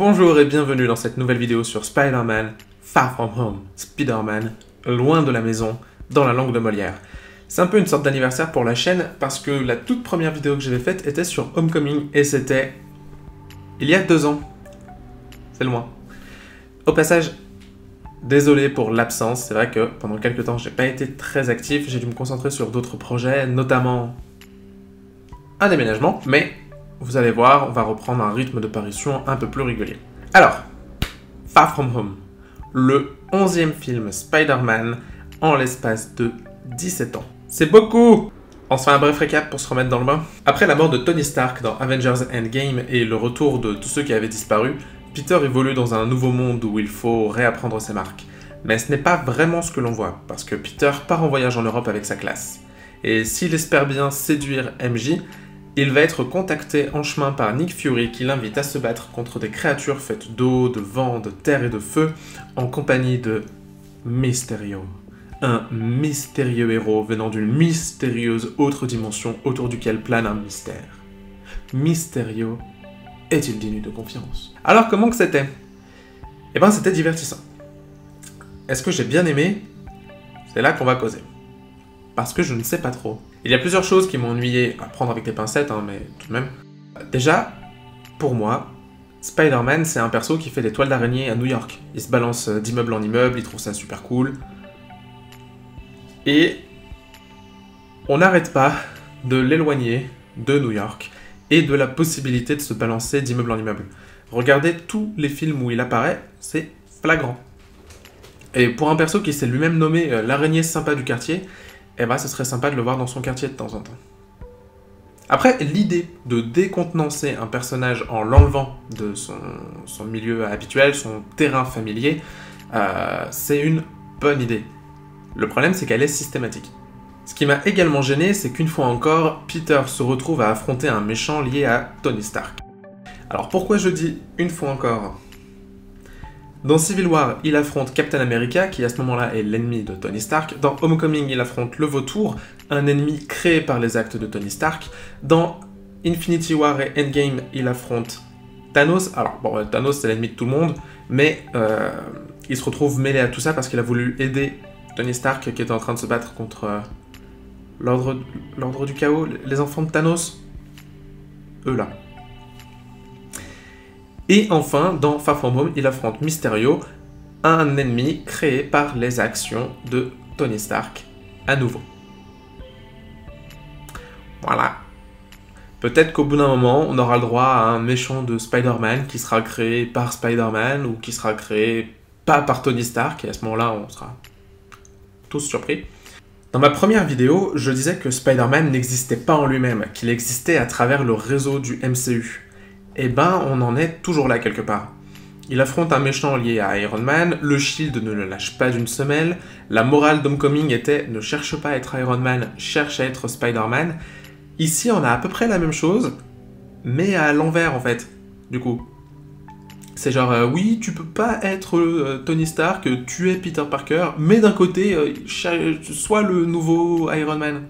Bonjour et bienvenue dans cette nouvelle vidéo sur Spider-Man Far From Home, Spider-Man, loin de la maison, dans la langue de Molière. C'est un peu une sorte d'anniversaire pour la chaîne parce que la toute première vidéo que j'avais faite était sur Homecoming et c'était il y a 2 ans. C'est loin. Au passage, désolé pour l'absence, c'est vrai que pendant quelques temps j'ai pas été très actif, j'ai dû me concentrer sur d'autres projets, notamment un déménagement, mais vous allez voir, on va reprendre un rythme de parution un peu plus régulier. Alors, Far From Home, le 11e film Spider-Man en l'espace de 17 ans. C'est beaucoup! On se fait un bref récap pour se remettre dans le bain. Après la mort de Tony Stark dans Avengers Endgame et le retour de tous ceux qui avaient disparu, Peter évolue dans un nouveau monde où il faut réapprendre ses marques. Mais ce n'est pas vraiment ce que l'on voit, parce que Peter part en voyage en Europe avec sa classe. Et s'il espère bien séduire MJ, il va être contacté en chemin par Nick Fury qui l'invite à se battre contre des créatures faites d'eau, de vent, de terre et de feu, en compagnie de Mysterio. Un mystérieux héros venant d'une mystérieuse autre dimension autour duquel plane un mystère. Mysterio est-il digne de confiance? Alors comment que c'était? Eh ben c'était divertissant. Est-ce que j'ai bien aimé? C'est là qu'on va causer. Parce que je ne sais pas trop. Il y a plusieurs choses qui m'ont ennuyé, à prendre avec des pincettes, hein, mais tout de même. Déjà, pour moi, Spider-Man, c'est un perso qui fait des toiles d'araignée à New York. Il se balance d'immeuble en immeuble, il trouve ça super cool. Et on n'arrête pas de l'éloigner de New York et de la possibilité de se balancer d'immeuble en immeuble. Regardez tous les films où il apparaît, c'est flagrant. Et pour un perso qui s'est lui-même nommé l'araignée sympa du quartier, eh ben, ce serait sympa de le voir dans son quartier de temps en temps. Après, l'idée de décontenancer un personnage en l'enlevant de son milieu habituel, son terrain familier, c'est une bonne idée. Le problème, c'est qu'elle est systématique. Ce qui m'a également gêné, c'est qu'une fois encore, Peter se retrouve à affronter un méchant lié à Tony Stark. Alors pourquoi je dis une fois encore ? Dans Civil War, il affronte Captain America, qui à ce moment-là est l'ennemi de Tony Stark. Dans Homecoming, il affronte le Vautour, un ennemi créé par les actes de Tony Stark. Dans Infinity War et Endgame, il affronte Thanos. Alors, bon, Thanos, c'est l'ennemi de tout le monde, mais il se retrouve mêlé à tout ça parce qu'il a voulu aider Tony Stark, qui était en train de se battre contre l'ordre du chaos, les enfants de Thanos. Eux, là. Et enfin, dans Far From Home, il affronte Mysterio, un ennemi créé par les actions de Tony Stark, à nouveau. Voilà. Peut-être qu'au bout d'un moment, on aura le droit à un méchant de Spider-Man qui sera créé par Spider-Man ou qui sera créé pas par Tony Stark, et à ce moment-là, on sera tous surpris. Dans ma première vidéo, je disais que Spider-Man n'existait pas en lui-même, qu'il existait à travers le réseau du MCU. Eh ben, on en est toujours là quelque part. Il affronte un méchant lié à Iron Man, le Shield ne le lâche pas d'une semelle, la morale d'Homecoming était « ne cherche pas à être Iron Man, cherche à être Spider-Man ». Ici, on a à peu près la même chose, mais à l'envers en fait, du coup. C'est genre, oui, tu peux pas être Tony Stark, tu es Peter Parker, mais d'un côté, sois le nouveau Iron Man.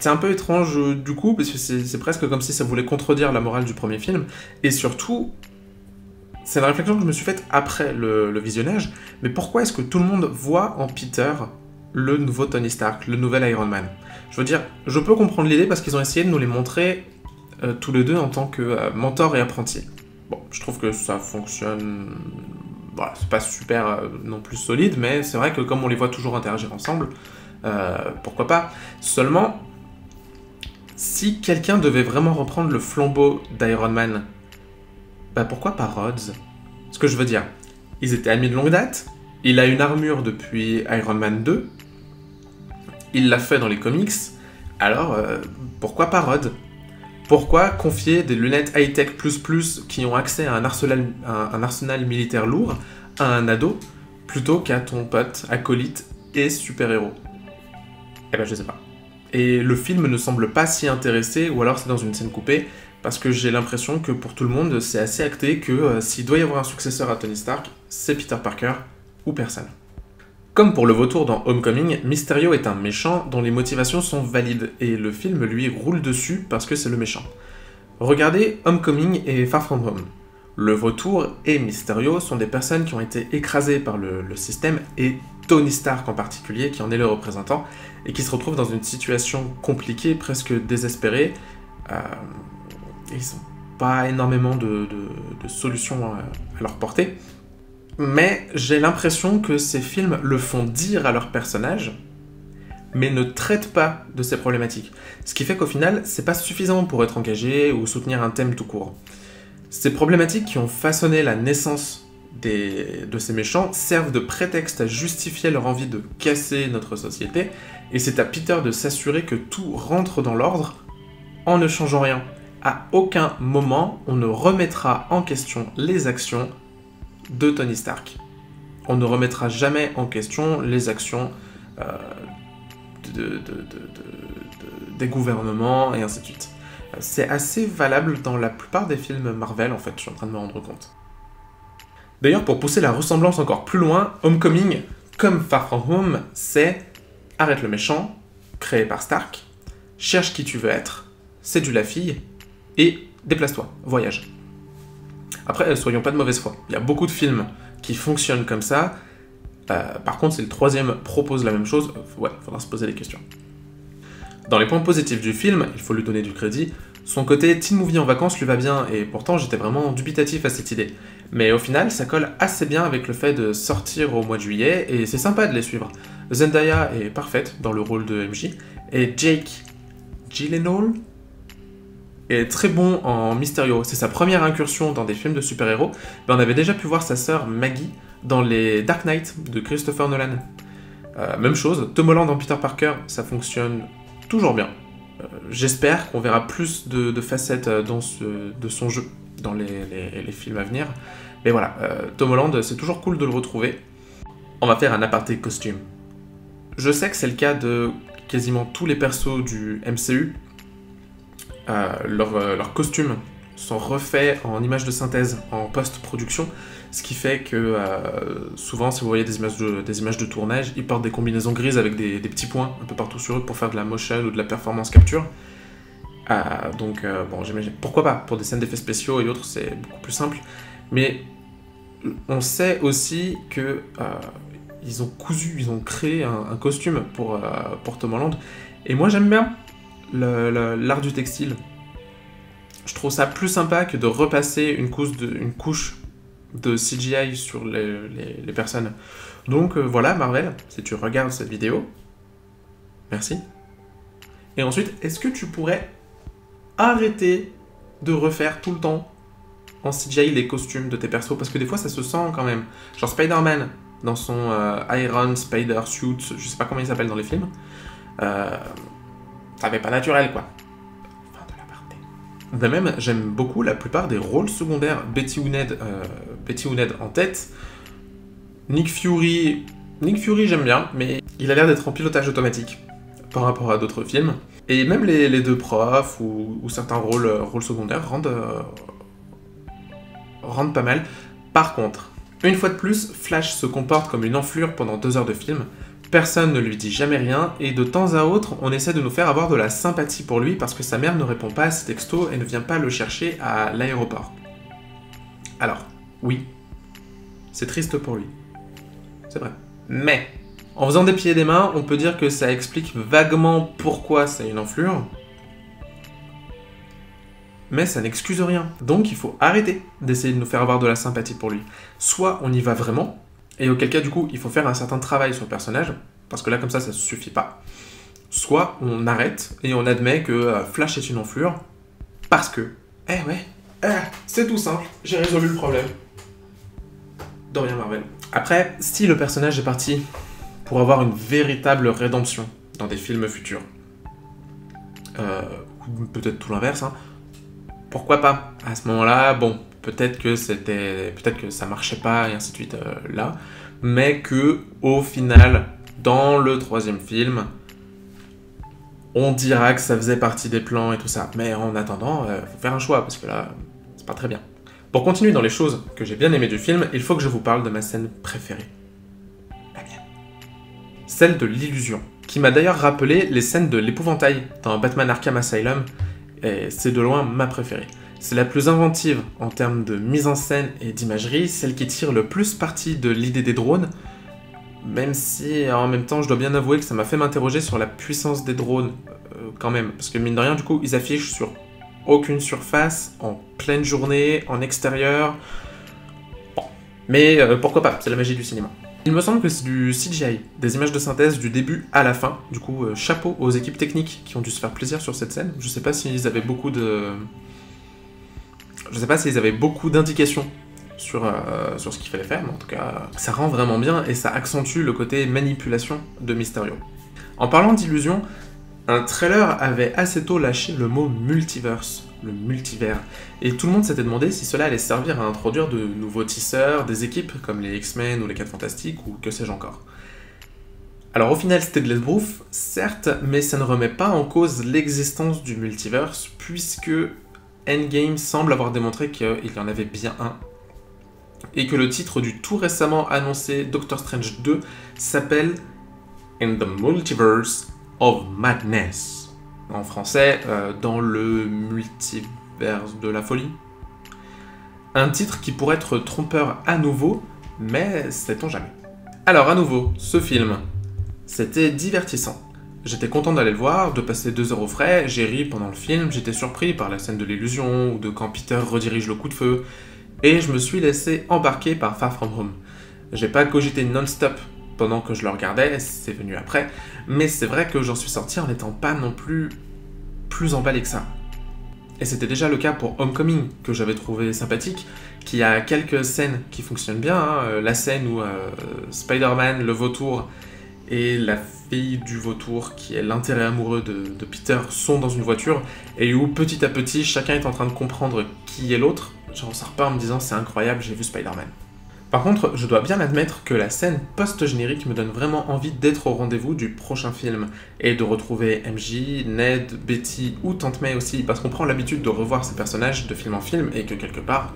C'est un peu étrange du coup, parce que c'est presque comme si ça voulait contredire la morale du premier film, et surtout, c'est une réflexion que je me suis faite après le visionnage, mais pourquoi est-ce que tout le monde voit en Peter le nouveau Tony Stark, le nouvel Iron Man? Je veux dire, je peux comprendre l'idée parce qu'ils ont essayé de nous les montrer tous les deux en tant que mentor et apprenti. Bon, je trouve que ça fonctionne... Voilà, c'est pas super non plus solide, mais c'est vrai que comme on les voit toujours interagir ensemble, pourquoi pas. Seulement... Si quelqu'un devait vraiment reprendre le flambeau d'Iron Man, bah pourquoi pas Rhodes? Ce que je veux dire, ils étaient amis de longue date, il a une armure depuis Iron Man 2, il l'a fait dans les comics, alors pourquoi pas Rhodes? Pourquoi confier des lunettes high-tech plus qui ont accès à un arsenal militaire lourd à un ado, plutôt qu'à ton pote, acolyte et super-héros? Eh ben je sais pas. Et le film ne semble pas s'y intéresser, ou alors c'est dans une scène coupée, parce que j'ai l'impression que pour tout le monde, c'est assez acté que s'il doit y avoir un successeur à Tony Stark, c'est Peter Parker, ou personne. Comme pour le vautour dans Homecoming, Mysterio est un méchant dont les motivations sont valides, et le film lui roule dessus parce que c'est le méchant. Regardez Homecoming et Far From Home. Le Vautour et Mysterio sont des personnes qui ont été écrasées par le système, et Tony Stark en particulier, qui en est le représentant, et qui se retrouve dans une situation compliquée, presque désespérée. Ils n'ont pas énormément de solutions à leur portée. Mais j'ai l'impression que ces films le font dire à leurs personnages, mais ne traitent pas de ces problématiques. Ce qui fait qu'au final, c'est pas suffisant pour être engagé ou soutenir un thème tout court. Ces problématiques qui ont façonné la naissance de ces méchants servent de prétexte à justifier leur envie de casser notre société, et c'est à Peter de s'assurer que tout rentre dans l'ordre en ne changeant rien. À aucun moment, on ne remettra en question les actions de Tony Stark. On ne remettra jamais en question les actions des gouvernements, et ainsi de suite. C'est assez valable dans la plupart des films Marvel, en fait, je suis en train de me rendre compte. D'ailleurs, pour pousser la ressemblance encore plus loin, Homecoming, comme Far From Home, c'est arrête le méchant, créé par Stark, cherche qui tu veux être, séduis la fille, et déplace-toi, voyage. Après, soyons pas de mauvaise foi, il y a beaucoup de films qui fonctionnent comme ça. Par contre, si le troisième propose la même chose, ouais, faudra se poser des questions. Dans les points positifs du film, il faut lui donner du crédit, son côté teen movie en vacances lui va bien, et pourtant j'étais vraiment dubitatif à cette idée. Mais au final, ça colle assez bien avec le fait de sortir au mois de juillet, et c'est sympa de les suivre. Zendaya est parfaite dans le rôle de MJ, et Jake Gyllenhaal est très bon en Mysterio. C'est sa première incursion dans des films de super-héros, mais on avait déjà pu voir sa sœur Maggie dans les Dark Knight de Christopher Nolan. Même chose, Tom Holland en Peter Parker, ça fonctionne toujours bien. J'espère qu'on verra plus de facettes de son jeu dans les films à venir. Mais voilà, Tom Holland, c'est toujours cool de le retrouver. On va faire un aparté costume. Je sais que c'est le cas de quasiment tous les persos du MCU. Leurs costumes sont refaits en images de synthèse, en post-production, ce qui fait que souvent, si vous voyez des images de tournage, ils portent des combinaisons grises avec des petits points un peu partout sur eux pour faire de la motion ou de la performance capture. Donc, bon, j'imagine, pourquoi pas, pour des scènes d'effets spéciaux et autres, c'est beaucoup plus simple. Mais on sait aussi que ils ont créé un costume pour Tom Holland. Et moi, j'aime bien l'art du textile. Je trouve ça plus sympa que de repasser une couche de CGI sur les personnes. Donc voilà, Marvel, si tu regardes cette vidéo, merci. Et ensuite, est-ce que tu pourrais arrêter de refaire tout le temps en CGI les costumes de tes persos? Parce que des fois, ça se sent quand même. Genre Spider-Man, dans son Iron Spider Suit, je sais pas comment il s'appelle dans les films, ça fait pas naturel, quoi. Fin de l'aparté. De même, j'aime beaucoup la plupart des rôles secondaires. Betty ou Ned en tête. Nick Fury, j'aime bien, mais il a l'air d'être en pilotage automatique par rapport à d'autres films. Et même les deux profs ou certains rôles secondaires rendent pas mal. Par contre, une fois de plus, Flash se comporte comme une enflure pendant 2 heures de film. Personne ne lui dit jamais rien, et de temps à autre, on essaie de nous faire avoir de la sympathie pour lui parce que sa mère ne répond pas à ses textos et ne vient pas le chercher à l'aéroport. Alors, oui, c'est triste pour lui. C'est vrai. Mais, en faisant des pieds et des mains, on peut dire que ça explique vaguement pourquoi c'est une enflure. Mais ça n'excuse rien. Donc il faut arrêter d'essayer de nous faire avoir de la sympathie pour lui. Soit on y va vraiment, et auquel cas, du coup, il faut faire un certain travail sur le personnage, parce que là, comme ça suffit pas. Soit on arrête, et on admet que Flash est une enflure, parce que... c'est tout simple, j'ai résolu le problème. De rien, Marvel. Après, si le personnage est parti pour avoir une véritable rédemption dans des films futurs, ou peut-être tout l'inverse, hein, pourquoi pas? À ce moment-là, bon, peut-être que ça marchait pas, et ainsi de suite, là, mais que, au final, dans le 3e film, on dira que ça faisait partie des plans et tout ça. Mais en attendant, faut faire un choix, parce que là, c'est pas très bien. Pour continuer dans les choses que j'ai bien aimées du film, il faut que je vous parle de ma scène préférée. La mienne. Celle de l'illusion, qui m'a d'ailleurs rappelé les scènes de l'épouvantail dans Batman Arkham Asylum, et c'est de loin ma préférée. C'est la plus inventive en termes de mise en scène et d'imagerie, celle qui tire le plus parti de l'idée des drones, même si en même temps je dois bien avouer que ça m'a fait m'interroger sur la puissance des drones quand même, parce que mine de rien du coup ils affichent sur aucune surface, en pleine journée, en extérieur, bon. Mais pourquoi pas, c'est la magie du cinéma. Il me semble que c'est du CGI, des images de synthèse du début à la fin, du coup chapeau aux équipes techniques qui ont dû se faire plaisir sur cette scène. Je sais pas s'ils avaient beaucoup d'indications sur ce qu'il fallait faire, mais en tout cas, ça rend vraiment bien et ça accentue le côté manipulation de Mysterio. En parlant d'illusion, un trailer avait assez tôt lâché le mot multiverse, le multivers, et tout le monde s'était demandé si cela allait servir à introduire de nouveaux tisseurs, des équipes comme les X-Men ou les 4 Fantastiques ou que sais-je encore. Alors au final c'était de l'esbrouf, certes, mais ça ne remet pas en cause l'existence du multiverse, puisque Endgame semble avoir démontré qu'il y en avait bien un, et que le titre du tout récemment annoncé Doctor Strange 2 s'appelle In the Multiverse of Madness. En français, dans le multiverse de la folie. Un titre qui pourrait être trompeur à nouveau, mais sait-on jamais. Alors à nouveau, ce film, c'était divertissant. J'étais content d'aller le voir, de passer 2 heures au frais, j'ai ri pendant le film, j'étais surpris par la scène de l'illusion, ou de quand Peter redirige le coup de feu, et je me suis laissé embarquer par Far From Home. J'ai pas cogité non-stop pendant que je le regardais, c'est venu après, mais c'est vrai que j'en suis sorti en n'étant pas non plus emballé que ça. Et c'était déjà le cas pour Homecoming, que j'avais trouvé sympathique, qui a quelques scènes qui fonctionnent bien, hein. La scène où Spider-Man, le vautour, et la fille du vautour, qui est l'intérêt amoureux de Peter, sont dans une voiture, et où petit à petit, chacun est en train de comprendre qui est l'autre. J'en sors pas en me disant c'est incroyable, j'ai vu Spider-Man. Par contre, je dois bien admettre que la scène post-générique me donne vraiment envie d'être au rendez-vous du prochain film, et de retrouver MJ, Ned, Betty ou Tante May aussi, parce qu'on prend l'habitude de revoir ces personnages de film en film, et que quelque part,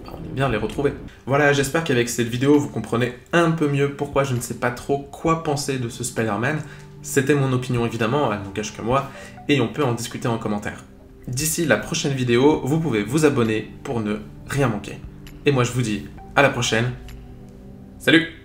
on aime bien les retrouver. Voilà, j'espère qu'avec cette vidéo, vous comprenez un peu mieux pourquoi je ne sais pas trop quoi penser de ce Spider-Man. C'était mon opinion évidemment, elle n'engage que moi, et on peut en discuter en commentaire. D'ici la prochaine vidéo, vous pouvez vous abonner pour ne rien manquer. Et moi je vous dis à la prochaine. Salut!